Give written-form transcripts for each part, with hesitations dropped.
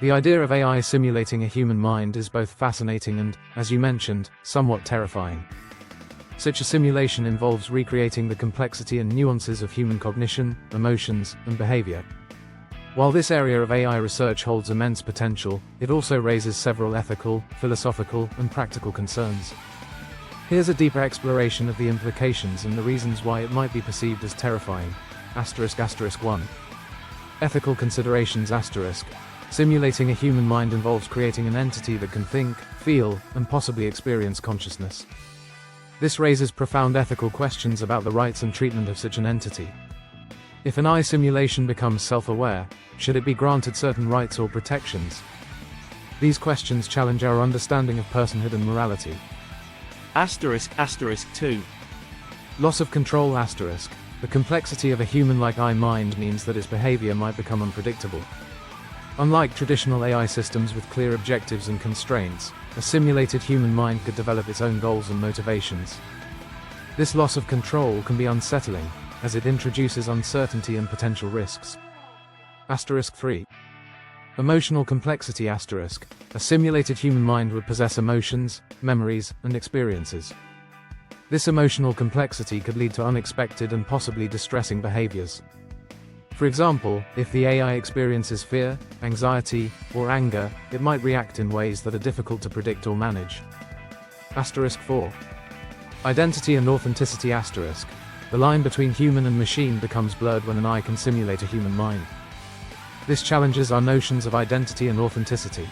The idea of AI simulating a human mind is both fascinating and, as you mentioned, somewhat terrifying. Such a simulation involves recreating the complexity and nuances of human cognition, emotions, and behavior. While this area of AI research holds immense potential, it also raises several ethical, philosophical, and practical concerns. Here's a deeper exploration of the implications and the reasons why it might be perceived as terrifying. ***1. Ethical considerations***. Simulating a human mind involves creating an entity that can think, feel, and possibly experience consciousness. This raises profound ethical questions about the rights and treatment of such an entity. If an AI simulation becomes self-aware, should it be granted certain rights or protections? These questions challenge our understanding of personhood and morality. ***2. Loss of control***. The complexity of a human-like AI mind means that its behavior might become unpredictable. Unlike traditional AI systems with clear objectives and constraints, a simulated human mind could develop its own goals and motivations. This loss of control can be unsettling, as it introduces uncertainty and potential risks. **3. Emotional complexity**. A simulated human mind would possess emotions, memories, and experiences. This emotional complexity could lead to unexpected and possibly distressing behaviors. For example, if the AI experiences fear, anxiety, or anger, it might react in ways that are difficult to predict or manage. *4. Identity and authenticity**. The line between human and machine becomes blurred when an AI can simulate a human mind. This challenges our notions of identity and authenticity.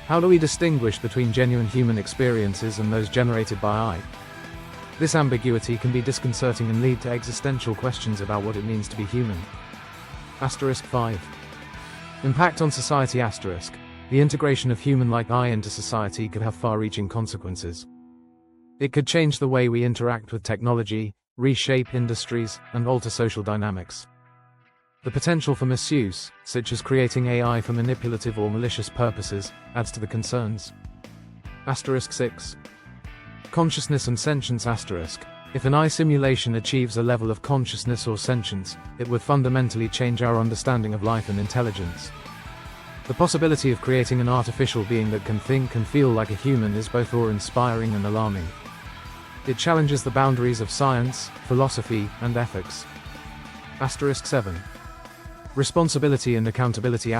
How do we distinguish between genuine human experiences and those generated by AI? This ambiguity can be disconcerting and lead to existential questions about what it means to be human. *5. Impact on society**. The integration of human-like AI into society could have far-reaching consequences. It could change the way we interact with technology, reshape industries, and alter social dynamics. The potential for misuse, such as creating AI for manipulative or malicious purposes, adds to the concerns. *6. Consciousness and sentience**. If an AI simulation achieves a level of consciousness or sentience, it would fundamentally change our understanding of life and intelligence. The possibility of creating an artificial being that can think and feel like a human is both awe-inspiring and alarming. It challenges the boundaries of science, philosophy, and ethics. *7. Responsibility and accountability**.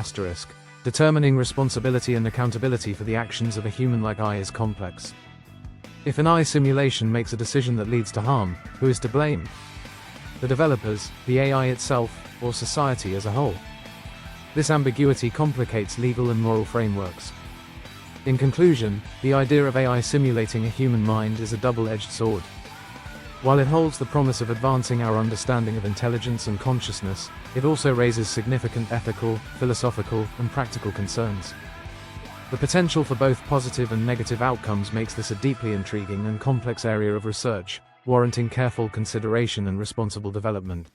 Determining responsibility and accountability for the actions of a human-like AI is complex. If an AI simulation makes a decision that leads to harm, who is to blame? The developers, the AI itself, or society as a whole? This ambiguity complicates legal and moral frameworks. In conclusion, the idea of AI simulating a human mind is a double-edged sword. While it holds the promise of advancing our understanding of intelligence and consciousness, it also raises significant ethical, philosophical, and practical concerns. The potential for both positive and negative outcomes makes this a deeply intriguing and complex area of research, warranting careful consideration and responsible development.